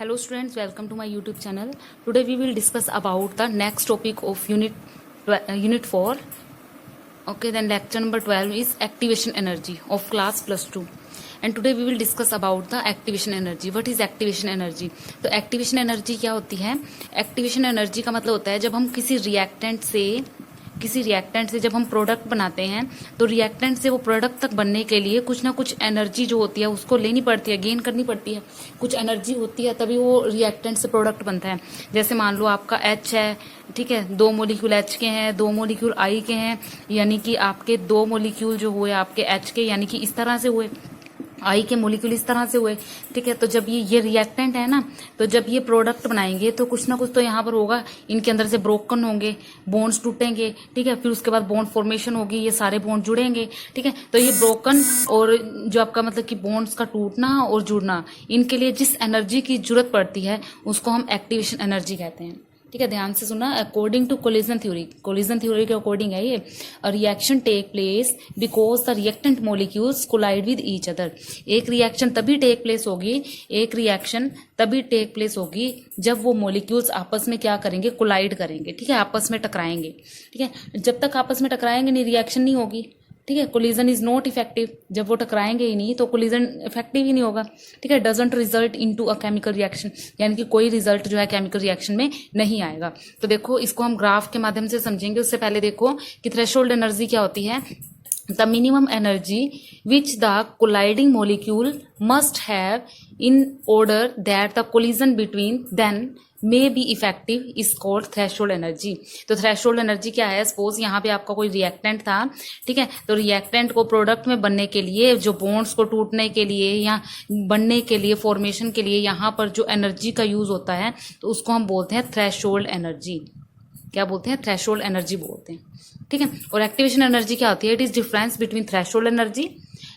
Hello students, welcome to my YouTube channel. Today we will discuss about the next topic of unit 4. Okay, then lecture number 12 is activation energy of class +2. And today we will discuss about the activation energy. What is activation energy? तो activation energy क्या होती है? Activation energy का मतलब होता है जब हम किसी रिएक्टेंट से जब हम प्रोडक्ट बनाते हैं तो रिएक्टेंट से वो प्रोडक्ट तक बनने के लिए कुछ ना कुछ एनर्जी जो होती है उसको लेनी पड़ती है, गेन करनी पड़ती है। कुछ एनर्जी होती है तभी वो रिएक्टेंट से प्रोडक्ट बनता है। जैसे मान लो आपका H है, ठीक है, 2 मोलिक्यूल H के हैं, 2 मोलिक्यूल I के हैं, यानी कि आपके 2 मोलिक्यूल जो हुए आपके H के, यानी कि इस तरह से हुए, आई के मोलिक्यूल इस तरह से हुए, ठीक है। तो जब ये रिएक्टेंट है ना, तो जब ये प्रोडक्ट बनाएंगे तो कुछ ना कुछ तो यहाँ पर होगा, इनके अंदर से ब्रोकन होंगे, बॉन्ड्स टूटेंगे, ठीक है, फिर उसके बाद बॉन्ड फॉर्मेशन होगी, ये सारे बॉन्ड जुड़ेंगे, ठीक है। तो ये ब्रोकन और जो आपका मतलब कि बॉन्ड्स का टूटना और जुड़ना, इनके लिए जिस एनर्जी की जरूरत पड़ती है उसको हम एक्टिवेशन एनर्जी कहते हैं, ठीक है। ध्यान से सुना। अकॉर्डिंग टू कोलिजन थ्योरी के अकॉर्डिंग है ये, reaction take place because the reactant molecules collide with each other. एक रिएक्शन तभी टेक प्लेस होगी जब वो मॉलिक्यूल्स आपस में क्या करेंगे, कोलाइड करेंगे, ठीक है, आपस में टकराएंगे, ठीक है। जब तक आपस में टकराएंगे नहीं, रिएक्शन नहीं होगी, ठीक है। Collision is not effective. जब वो टकराएंगे ही नहीं तो कोलिजन इफेक्टिव ही नहीं होगा, ठीक है। Doesn't result into a chemical reaction, यानी कि कोई रिजल्ट जो है केमिकल रिएक्शन में नहीं आएगा। तो देखो इसको हम ग्राफ के माध्यम से समझेंगे। उससे पहले देखो कि थ्रेशोल्ड एनर्जी क्या होती है। The minimum energy which the colliding molecule must have in order that the collision between then may be effective is called threshold energy. तो थ्रेशोल्ड एनर्जी क्या है? सपोज यहाँ पे आपका कोई रिएक्टेंट था, ठीक है, तो रिएक्टेंट को प्रोडक्ट में बनने के लिए, जो बॉन्ड्स को टूटने के लिए या बनने के लिए, फॉर्मेशन के लिए यहाँ पर जो एनर्जी का यूज होता है तो उसको हम बोलते हैं थ्रेशोल्ड एनर्जी। क्या बोलते हैं? थ्रेशोल्ड एनर्जी बोलते हैं, ठीक है। और एक्टिवेशन एनर्जी क्या होती है? It is difference between threshold energy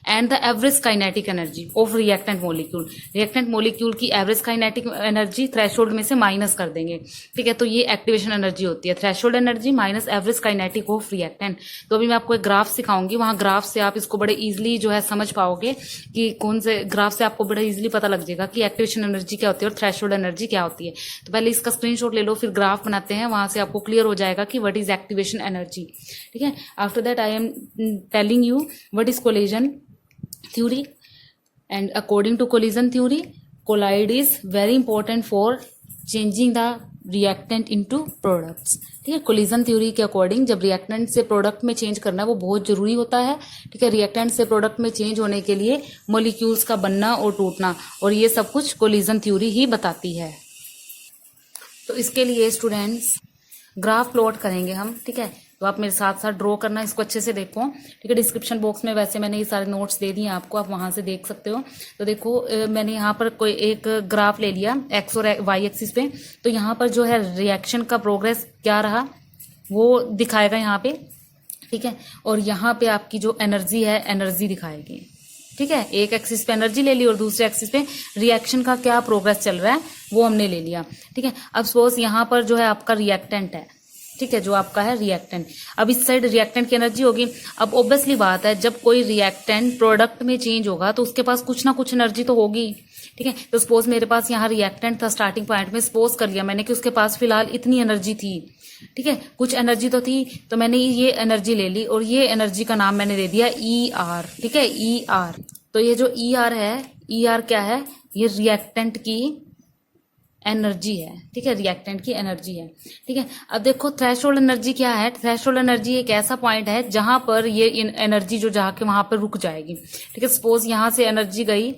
and the average kinetic energy of reactant molecule. Reactant molecule की एवरेज काइनेटिक एनर्जी थ्रेशोल्ड में से माइनस कर देंगे, ठीक है। तो ये एक्टिवेशन एनर्जी होती है, threshold energy minus average kinetic of reactant. तो अभी मैं आपको एक ग्राफ सिखाऊंगी, वहां ग्राफ से आप इसको बड़े इजिली जो है समझ पाओगे कि कौन से ग्राफ से आपको बड़े इजिली पता लग जाएगा कि एक्टिवेशन एनर्जी क्या होती है और थ्रेशोल्ड एनर्जी क्या होती है। तो पहले इसका स्क्रीनशॉट ले लो, फिर ग्राफ बनाते हैं, वहां से आपको क्लियर हो जाएगा कि व्हाट इज एक्टिवेशन एनर्जी, ठीक है। After that I am telling you what is collision theory, and according to collision theory, collide is very important for changing the reactant into products, ठीक है। कोलिजन थ्योरी के according जब reactant से product में change करना वो बहुत जरूरी होता है, ठीक है। रिएक्टेंट से प्रोडक्ट में चेंज होने के लिए मॉलिक्यूल्स का बनना और टूटना, और ये सब कुछ कोलिजन थ्योरी ही बताती है। तो इसके लिए स्टूडेंट्स ग्राफ प्लॉट करेंगे हम, ठीक है। तो आप मेरे साथ साथ ड्रॉ करना, इसको अच्छे से देखो, ठीक है। डिस्क्रिप्शन बॉक्स में वैसे मैंने ये सारे नोट्स दे दिए आपको, आप वहां से देख सकते हो। तो देखो मैंने यहाँ पर कोई एक ग्राफ ले लिया एक्स और वाई एक्सिस पे। तो यहाँ पर जो है रिएक्शन का प्रोग्रेस क्या रहा वो दिखाएगा यहाँ पे, ठीक है। और यहाँ पे आपकी जो एनर्जी है, एनर्जी दिखाएगी, ठीक है। एक एक्सिस पे एनर्जी ले ली और दूसरे एक्सिस पे रिएक्शन का क्या प्रोग्रेस चल रहा है वो हमने ले लिया, ठीक है। अब सपोज यहाँ पर जो है आपका रिएक्टेंट है, ठीक है, जो आपका है रिएक्टेंट। अब इस साइड रिएक्टेंट की एनर्जी होगी। अब ऑब्वियसली बात है, जब कोई रिएक्टेंट प्रोडक्ट में चेंज होगा तो उसके पास कुछ ना कुछ एनर्जी तो होगी, ठीक है। तो सपोज मेरे पास यहाँ रिएक्टेंट था स्टार्टिंग पॉइंट में, सपोज कर लिया मैंने कि उसके पास फिलहाल इतनी एनर्जी थी, ठीक है, कुछ एनर्जी तो थी, तो मैंने ये एनर्जी ले ली और ये एनर्जी का नाम मैंने दे दिया ER, ठीक है, ER। तो ये जो ER है, ER क्या है? ये रिएक्टेंट की एनर्जी है, ठीक है, रिएक्टेंट की एनर्जी है, ठीक है। अब देखो थ्रेशोल्ड एनर्जी क्या है? थ्रेशोल्ड एनर्जी एक ऐसा पॉइंट है जहां पर ये एनर्जी जो जाके वहां पर रुक जाएगी, ठीक है। सपोज यहां से एनर्जी गई,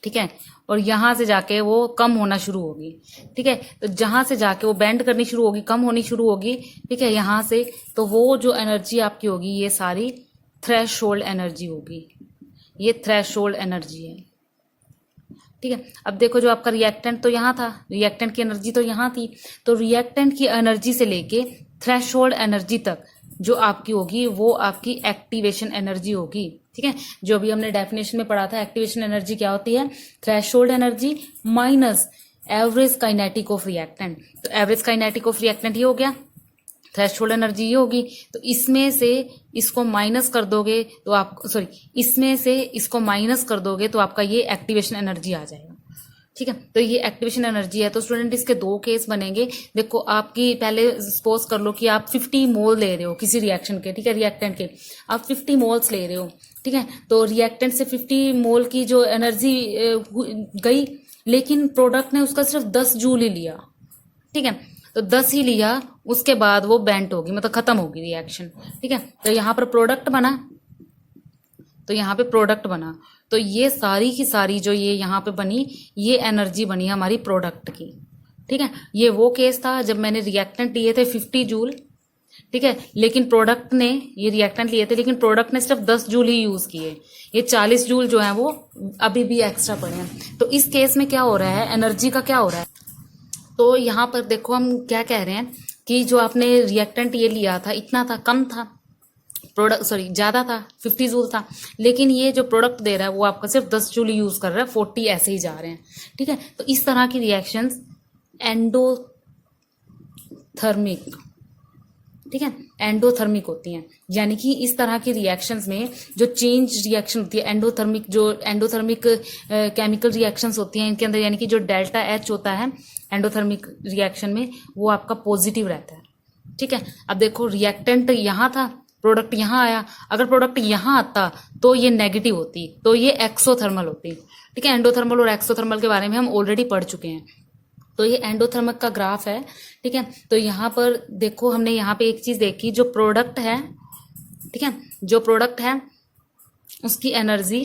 ठीक है, और यहां से जाके वो कम होना शुरू होगी, ठीक है। तो जहां से जाके वो बेंड करनी शुरू होगी, कम होनी शुरू होगी, ठीक है, यहां से, तो वो जो एनर्जी आपकी होगी ये सारी थ्रेशोल्ड एनर्जी होगी, ये थ्रेशोल्ड एनर्जी है, ठीक है। अब देखो जो आपका रिएक्टेंट तो यहाँ था, रिएक्टेंट की एनर्जी तो यहाँ थी, तो रिएक्टेंट की एनर्जी से लेके थ्रेशोल्ड एनर्जी तक जो आपकी होगी वो आपकी एक्टिवेशन एनर्जी होगी, ठीक है। जो अभी हमने डेफिनेशन में पढ़ा था, एक्टिवेशन एनर्जी क्या होती है? Threshold energy minus average kinetic of reactant. तो एवरेज काइनेटिक ऑफ रिएक्टेंट ये हो गया, थ्रेशोल्ड एनर्जी ये होगी। तो इसमें से इसको माइनस कर दोगे तो आप इसमें से इसको माइनस कर दोगे तो आपका ये एक्टिवेशन एनर्जी आ जाएगा, ठीक है। तो ये एक्टिवेशन एनर्जी है। तो स्टूडेंट इसके दो केस बनेंगे। देखो आपकी पहले सपोज कर लो कि आप 50 मोल ले रहे हो किसी रिएक्शन के, ठीक है, रिएक्टेंट के आप 50 मोल्स ले रहे हो, ठीक है। तो रिएक्टेंट से 50 मोल की जो एनर्जी गई, लेकिन प्रोडक्ट ने उसका सिर्फ 10 जूल ही लिया, ठीक है। तो 10 ही लिया, उसके बाद वो बेंट होगी, मतलब खत्म होगी रिएक्शन, ठीक है। तो यहाँ पर प्रोडक्ट बना, तो यहाँ पे प्रोडक्ट बना, तो ये सारी की सारी जो ये यहाँ पे बनी, ये एनर्जी बनी हमारी प्रोडक्ट की, ठीक है। ये वो केस था जब मैंने रिएक्टेंट लिए थे 50 जूल, ठीक है, लेकिन प्रोडक्ट ने, ये रिएक्टेंट लिए थे लेकिन प्रोडक्ट ने सिर्फ 10 जूल ही यूज किए, ये 40 जूल जो है वो अभी भी एक्स्ट्रा पड़े हैं। तो इस केस में क्या हो रहा है, एनर्जी का क्या हो रहा है, तो यहाँ पर देखो हम क्या कह रहे हैं कि जो आपने रिएक्टेंट ये लिया था इतना था, कम था, प्रोडक्ट सॉरी ज़्यादा था, 50 जूल था, लेकिन ये जो प्रोडक्ट दे रहा है वो आपका सिर्फ 10 जूल यूज़ कर रहा है, 40 ऐसे ही जा रहे हैं, ठीक है। तो इस तरह की रिएक्शंस एंडोथर्मिक, ठीक है, एंडोथर्मिक होती हैं। यानी कि इस तरह की रिएक्शंस में जो चेंज रिएक्शन होती है एंडोथर्मिक, जो एंडोथर्मिक केमिकल रिएक्शंस होती हैं इनके अंदर, यानी कि जो डेल्टा एच होता है एंडोथर्मिक रिएक्शन में वो आपका पॉजिटिव रहता है, ठीक है। अब देखो रिएक्टेंट यहाँ था, प्रोडक्ट यहाँ आया, अगर प्रोडक्ट यहाँ आता तो ये नेगेटिव होती, तो ये एक्सोथर्मल होती, ठीक है। एंडोथर्मल और एक्सोथर्मल के बारे में हम ऑलरेडी पढ़ चुके हैं। तो ये एंडोथर्मिक का ग्राफ है, ठीक है। तो यहाँ पर देखो हमने यहाँ पे एक चीज देखी, जो प्रोडक्ट है, ठीक है, जो प्रोडक्ट है उसकी एनर्जी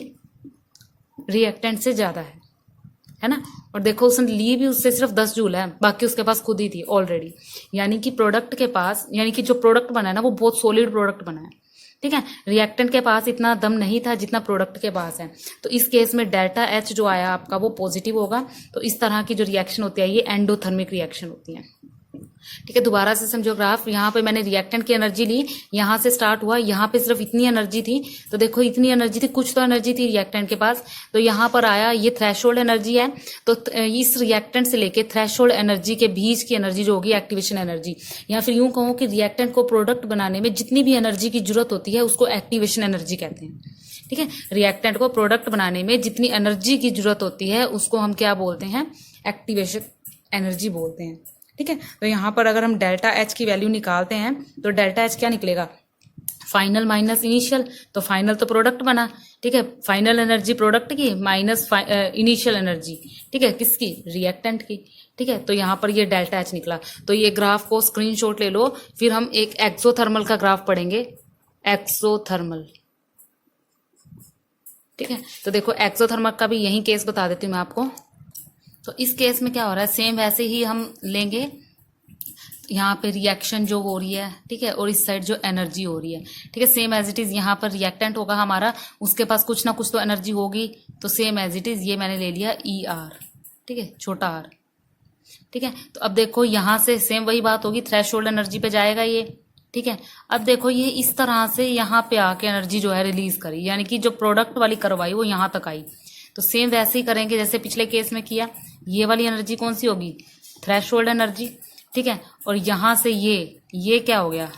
रिएक्टेंट से ज्यादा है ना। और देखो उसने ली भी उससे सिर्फ 10 जूल है, बाकी उसके पास खुद ही थी ऑलरेडी। यानी कि प्रोडक्ट के पास, यानी कि जो प्रोडक्ट बना है ना वो बहुत सॉलिड प्रोडक्ट बना है, ठीक है। रिएक्टेंट के पास इतना दम नहीं था जितना प्रोडक्ट के पास है। तो इस केस में डेल्टा एच जो आया आपका वो पॉजिटिव होगा। तो इस तरह की जो रिएक्शन होती है ये एंडोथर्मिक रिएक्शन होती है, ठीक है। दोबारा से समझो ग्राफ, यहाँ पे मैंने रिएक्टेंट की एनर्जी ली, यहाँ से स्टार्ट हुआ, यहाँ पे सिर्फ इतनी एनर्जी थी, तो देखो इतनी एनर्जी थी, कुछ तो एनर्जी थी रिएक्टेंट के पास, तो यहाँ पर आया, ये थ्रेशोल्ड एनर्जी है। तो इस रिएक्टेंट से लेके थ्रेशोल्ड एनर्जी के बीच की एनर्जी जो होगी एक्टिवेशन एनर्जी, या फिर यूं कहूँ कि रिएक्टेंट को प्रोडक्ट बनाने में जितनी भी एनर्जी की जरूरत होती है उसको एक्टिवेशन एनर्जी कहते हैं, ठीक है। रिएक्टेंट को प्रोडक्ट बनाने में जितनी एनर्जी की जरूरत होती है उसको हम क्या बोलते हैं, एक्टिवेशन एनर्जी बोलते हैं, ठीक है। तो यहाँ पर अगर हम डेल्टा एच की वैल्यू निकालते हैं तो डेल्टा एच क्या निकलेगा, फाइनल माइनस इनिशियल, तो फाइनल तो प्रोडक्ट बना, ठीक है, फाइनल एनर्जी प्रोडक्ट की माइनस इनिशियल एनर्जी, ठीक है, किसकी, रिएक्टेंट की, ठीक है। तो यहाँ पर ये डेल्टा एच निकला। तो ये ग्राफ को स्क्रीनशॉट ले लो, फिर हम एक एक्सोथर्मल का ग्राफ पढ़ेंगे, एक्सोथर्मल, ठीक है। तो देखो एक्सोथर्मल का भी यही केस बता देती हूँ मैं आपको। तो इस केस में क्या हो रहा है, सेम वैसे ही हम लेंगे, यहाँ पे रिएक्शन जो हो रही है, ठीक है, और इस साइड जो एनर्जी हो रही है, ठीक है, सेम एज इट इज। यहाँ पर रिएक्टेंट होगा हमारा, उसके पास कुछ ना कुछ तो एनर्जी होगी, तो सेम एज इट इज ये मैंने ले लिया ई आर, ठीक है, छोटा आर, ठीक है। तो अब देखो यहाँ से सेम वही बात होगी, थ्रेशोल्ड एनर्जी पे जाएगा ये, ठीक है। अब देखो ये इस तरह से यहाँ पे आके एनर्जी जो है रिलीज करी, यानी कि जो प्रोडक्ट वाली कर्व आई वो यहाँ तक आई। तो सेम वैसे ही करेंगे जैसे पिछले केस में किया। ये वाली एनर्जी कौन सी होगी, थ्रेशोल्ड एनर्जी, ठीक है। और यहाँ से ये क्या हो गया,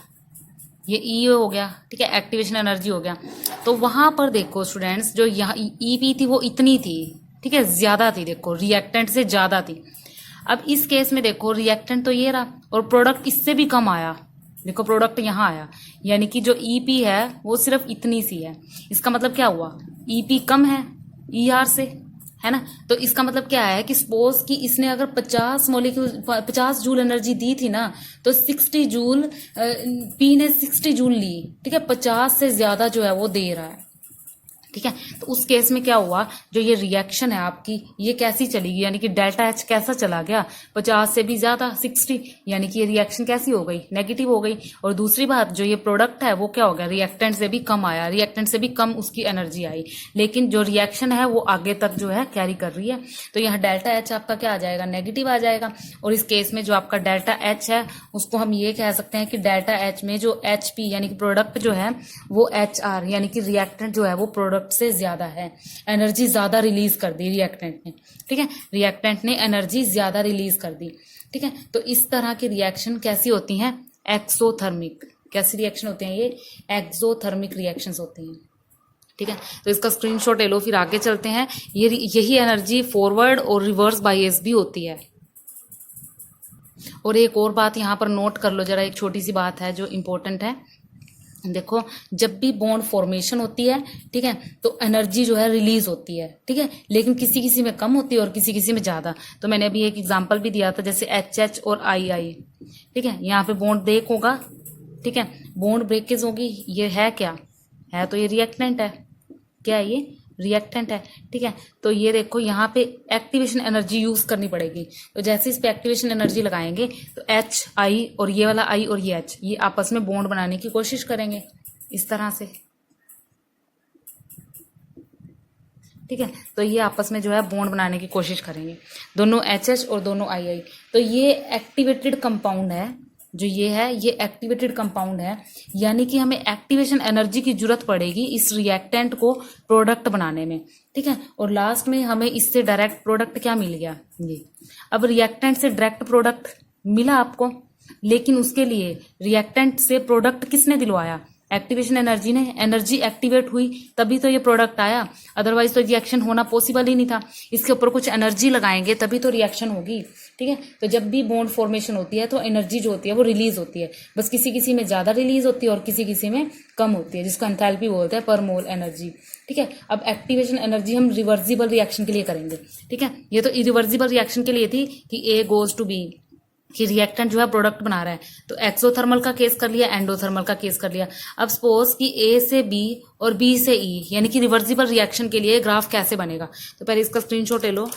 ये ई हो गया, ठीक है, एक्टिवेशन एनर्जी हो गया। तो वहां पर देखो स्टूडेंट्स, जो यहाँ ई पी थी वो इतनी थी, ठीक है, ज्यादा थी, देखो रिएक्टेंट से ज्यादा थी। अब इस केस में देखो रिएक्टेंट तो ये रहा और प्रोडक्ट इससे भी कम आया, देखो प्रोडक्ट यहाँ आया, यानी कि जो ईपी है वो सिर्फ इतनी सी है। इसका मतलब क्या हुआ, ईपी कम है ईआर से, है ना। तो इसका मतलब क्या है कि सपोज कि इसने अगर 50 मॉलिक्यूल 50 जूल एनर्जी दी थी ना, तो 60 जूल पी ने 60 जूल ली, ठीक है, 50 से ज्यादा जो है वो दे रहा है, ठीक है। तो उस केस में क्या हुआ, जो ये रिएक्शन है आपकी ये कैसी चलेगी, यानी कि डेल्टा एच कैसा चला गया, 50 से भी ज्यादा 60, यानी कि ये रिएक्शन कैसी हो गई, नेगेटिव हो गई। और दूसरी बात, जो ये प्रोडक्ट है वो क्या हो गया, रिएक्टेंट से भी कम आया, रिएक्टेंट से भी कम उसकी एनर्जी आई, लेकिन जो रिएक्शन है वो आगे तक जो है कैरी कर रही है। तो यहाँ डेल्टा एच आपका क्या आ जाएगा, नेगेटिव आ जाएगा। और इस केस में जो आपका डेल्टा एच है उसको हम ये कह सकते हैं कि डेल्टा एच में जो एच पी यानी कि प्रोडक्ट जो है वो एच आर यानी कि रिएक्टेंट जो है वो प्रोडक्ट से ज्यादा है, एनर्जी ज्यादा रिलीज कर दी रिएक्टेंट ने, ठीक है, रिएक्टेंट ने एनर्जी ज्यादा रिलीज कर दी, ठीक है। तो इस तरह की रिएक्शन कैसी होती हैं, एक्सोथर्मिक। कैसी रिएक्शन होती हैं ये, एक्सोथर्मिक रिएक्शंस होती हैं, ठीक है, तो इसका स्क्रीनशॉट ले लो, फिर आगे चलते हैं। यही एनर्जी फॉरवर्ड और रिवर्स बायस भी होती है। और एक और बात यहाँ पर नोट कर लो जरा, एक छोटी सी बात है जो इम्पोर्टेंट है। देखो, जब भी बॉन्ड फॉर्मेशन होती है, ठीक है, तो एनर्जी जो है रिलीज होती है, ठीक है, लेकिन किसी किसी में कम होती है और किसी किसी में ज्यादा। तो मैंने अभी एक एग्जांपल भी दिया था, जैसे एच और आई, ठीक है, यहाँ पे बॉन्ड ब्रेक होगा, ठीक है, बॉन्ड ब्रेकेज होगी। ये है क्या है, तो ये रिएक्टेंट है। क्या है ये? रिएक्टेंट है, ठीक है। तो ये देखो, यहाँ पे एक्टिवेशन एनर्जी यूज करनी पड़ेगी। तो जैसे इस पे एक्टिवेशन एनर्जी लगाएंगे तो एच आई और ये वाला आई और ये एच, ये आपस में बॉन्ड बनाने की कोशिश करेंगे इस तरह से, ठीक है। तो ये आपस में जो है बॉन्ड बनाने की कोशिश करेंगे, दोनों एच और दोनों आई। तो ये एक्टिवेटेड कंपाउंड है, जो ये है ये एक्टिवेटेड कंपाउंड है, यानी कि हमें एक्टिवेशन एनर्जी की जरूरत पड़ेगी इस रिएक्टेंट को प्रोडक्ट बनाने में, ठीक है। और लास्ट में हमें इससे डायरेक्ट प्रोडक्ट क्या मिल गया, ये। अब रिएक्टेंट से डायरेक्ट प्रोडक्ट मिला आपको, लेकिन उसके लिए रिएक्टेंट से प्रोडक्ट किसने दिलवाया? एक्टिवेशन एनर्जी ने। एनर्जी एक्टिवेट हुई तभी तो ये प्रोडक्ट आया, अदरवाइज तो रिएक्शन होना पॉसिबल ही नहीं था। इसके ऊपर कुछ एनर्जी लगाएंगे तभी तो रिएक्शन होगी, ठीक है। तो जब भी बॉन्ड फॉर्मेशन होती है तो एनर्जी जो होती है वो रिलीज होती है, बस किसी किसी में ज्यादा रिलीज होती है और किसी किसी में कम होती है, जिसको एंथैल्पी बोलते हैं, पर मोल एनर्जी, ठीक है। अब एक्टिवेशन एनर्जी हम रिवर्सिबल रिएक्शन के लिए करेंगे, ठीक है। ये तो इरिवर्सिबल रिएक्शन के लिए थी कि ए गोज टू बी, कि रिएक्टेंट जो है प्रोडक्ट बना रहा है। तो एक्सोथर्मल का केस कर लिया, एंडोथर्मल का केस कर लिया। अब सपोज कि ए से बी और बी से ई, यानी कि रिवर्सिबल रिएक्शन के लिए ग्राफ कैसे बनेगा। तो पहले इसका स्क्रीनशॉट ले लो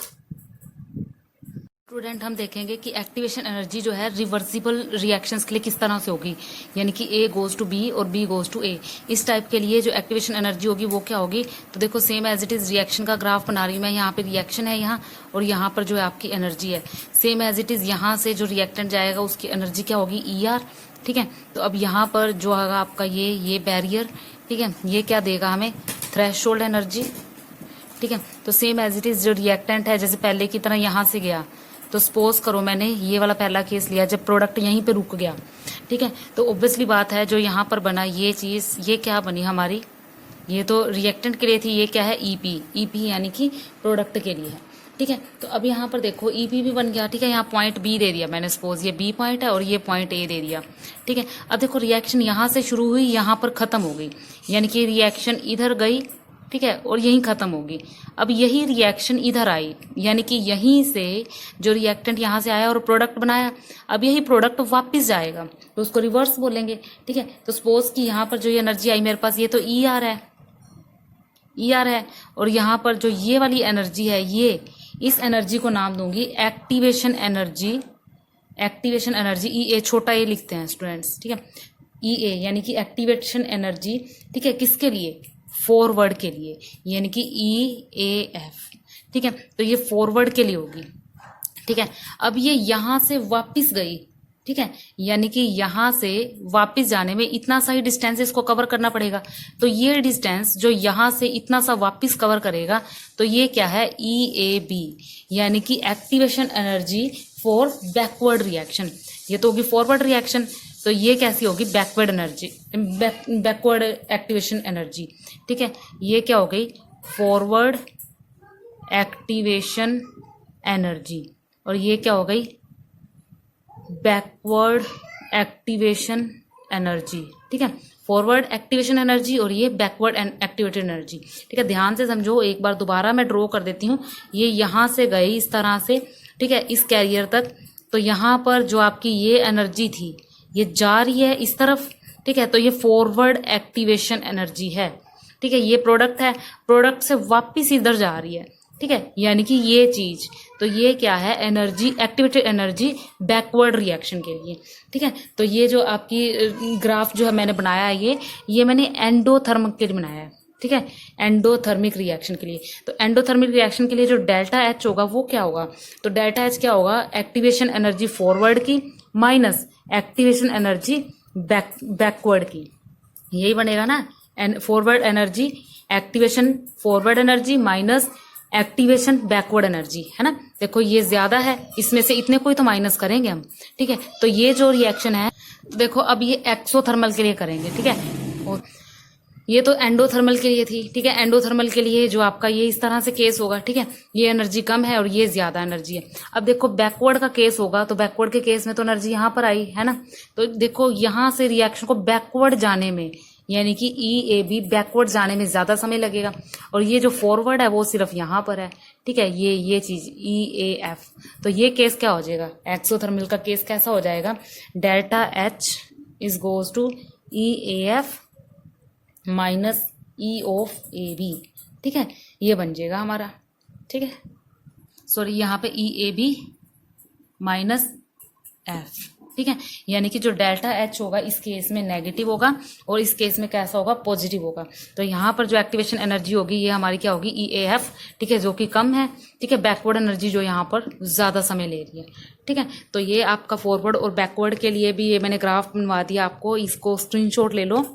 स्टूडेंट। हम देखेंगे कि एक्टिवेशन एनर्जी जो है रिवर्सिबल रिएक्शंस के लिए किस तरह से होगी, यानी कि ए गोज टू बी और बी गोज टू ए। इस टाइप के लिए जो एक्टिवेशन एनर्जी होगी वो क्या होगी, तो देखो same as it is reaction का ग्राफ बना रही हूँ मैं। यहाँ पे रिएक्शन है यहाँ, और यहाँ पर जो है आपकी एनर्जी है। सेम एज इट इज यहाँ से जो रिएक्टेंट जाएगा उसकी एनर्जी क्या होगी, ई आर, ठीक है। तो अब यहाँ पर जो होगा आपका ये बैरियर, ठीक है, ये क्या देगा हमें, थ्रेशोल्ड एनर्जी, ठीक है। तो सेम एज इट इज जो रिएक्टेंट है जैसे पहले की तरह यहाँ से गया, तो सपोज करो मैंने ये वाला पहला केस लिया जब प्रोडक्ट यहीं पे रुक गया, ठीक है। तो ऑब्वियसली बात है जो यहाँ पर बना ये चीज, ये क्या बनी हमारी, ये तो रिएक्टेंट के लिए थी, ये क्या है, ईपी यानी कि प्रोडक्ट के लिए है, ठीक है। तो अब यहाँ पर देखो ईपी भी बन गया, ठीक है। यहाँ पॉइंट बी दे दिया मैंने, सपोज ये बी पॉइंट है और ये पॉइंट ए दे दिया, ठीक है। अब देखो रिएक्शन यहाँ से शुरू हुई, यहाँ पर खत्म हो गई, यानी कि रिएक्शन इधर गई, ठीक है, और यहीं खत्म होगी। अब यही रिएक्शन इधर आई, यानी कि यहीं से जो रिएक्टेंट यहाँ से आया और प्रोडक्ट बनाया, अब यही प्रोडक्ट वापस जाएगा, तो उसको रिवर्स बोलेंगे, ठीक है। तो सपोज कि यहाँ पर जो ये एनर्जी आई मेरे पास, ये तो ई आर है, और यहाँ पर जो ये वाली एनर्जी है, ये इस एनर्जी को नाम दूंगी एक्टिवेशन एनर्जी, ई ए, छोटा ए लिखते हैं स्टूडेंट्स, ठीक है, ई ए यानी कि एक्टिवेशन एनर्जी, ठीक है, किसके लिए, फॉरवर्ड के लिए, यानी कि ई ए एफ, ठीक है। तो ये फॉरवर्ड के लिए होगी, ठीक है। अब ये यहां से वापस गई, ठीक है, यानी कि यहां से वापस जाने में इतना सा ही डिस्टेंस इसको कवर करना पड़ेगा। तो ये डिस्टेंस जो यहां से इतना सा वापस कवर करेगा, तो ये क्या है, ई ए बी, यानी कि activation energy for backward reaction. ये तो होगी फॉरवर्ड रिएक्शन, तो ये कैसी होगी, backward energy, backward activation energy, ठीक है। ये क्या हो गई, फॉरवर्ड एक्टिवेशन एनर्जी, और ये क्या हो गई, बैकवर्ड एक्टिवेशन एनर्जी, ठीक है। फॉरवर्ड एक्टिवेशन एनर्जी और ये बैकवर्ड एक्टिवेटेड एनर्जी, ठीक है। ध्यान से समझो, एक बार दोबारा मैं ड्रॉ कर देती हूँ। ये यहाँ से गए इस तरह से, ठीक है, इस कैरियर तक, तो यहाँ पर जो आपकी ये एनर्जी थी ये जा रही है इस तरफ, ठीक है। तो ये फॉरवर्ड एक्टिवेशन एनर्जी है, ठीक है। ये प्रोडक्ट है, प्रोडक्ट से वापस इधर जा रही है, ठीक है, यानी कि ये चीज, तो ये क्या है, energy, activated energy backward reaction के लिए, ठीक है। तो ये जो आपकी ग्राफ जो है मैंने बनाया है, ये मैंने एंडोथर्मिक के लिए बनाया है, ठीक है, एंडोथर्मिक रिएक्शन के लिए। तो एंडोथर्मिक रिएक्शन के लिए जो डेल्टा एच होगा वो क्या होगा, तो डेल्टा एच क्या होगा, एक्टिवेशन एनर्जी फॉरवर्ड की माइनस एक्टिवेशन एनर्जी बैकवर्ड की, यही बनेगा ना, forward energy, activation forward energy minus activation backward energy, है ना। देखो ये ज्यादा है, इसमें से इतने को ही तो माइनस करेंगे हम, ठीक है। तो ये जो रिएक्शन है, देखो अब ये एक्सोथर्मल के लिए करेंगे, ठीक है। और ये तो एंडोथर्मल के लिए थी, ठीक है। एंडोथर्मल के लिए जो आपका ये इस तरह से केस होगा, ठीक है। ये एनर्जी कम है और ये ज्यादा एनर्जी है। अब देखो बैकवर्ड का केस होगा तो बैकवर्ड के केस में तो एनर्जी यहाँ पर आई है ना, तो देखो यहाँ से रिएक्शन को बैकवर्ड जाने में, यानी कि EAB बैकवर्ड जाने में ज्यादा समय लगेगा, और ये जो फॉरवर्ड है वो सिर्फ यहाँ पर है, ठीक है। ये चीज EAF, तो ये केस क्या हो जाएगा, एक्सोथर्मल का केस कैसा हो जाएगा, delta H is goes to EAF minus E of AB, ठीक है। ये बन जाएगा हमारा, ठीक है। सॉरी, यहाँ पे EAB माइनस F, ठीक है। यानी कि जो डेल्टा H होगा इस केस में नेगेटिव होगा और इस केस में कैसा होगा, पॉजिटिव होगा। तो यहाँ पर जो एक्टिवेशन एनर्जी होगी ये हमारी क्या होगी, EAF, ठीक है, जो कि कम है, ठीक है। बैकवर्ड एनर्जी जो यहाँ पर ज्यादा समय ले रही है, ठीक है। तो ये आपका फॉरवर्ड और बैकवर्ड के लिए भी ये मैंने ग्राफ बनवा दिया आपको, इसको स्क्रीनशॉट ले लो।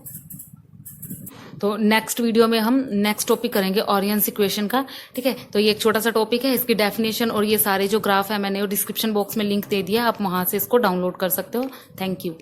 तो नेक्स्ट वीडियो में हम नेक्स्ट टॉपिक करेंगे ओरियंस इक्वेशन का, ठीक है। तो ये एक छोटा सा टॉपिक है, इसकी डेफिनेशन और ये सारे जो ग्राफ है मैंने डिस्क्रिप्शन बॉक्स में लिंक दे दिया, आप वहां से इसको डाउनलोड कर सकते हो। Thank you.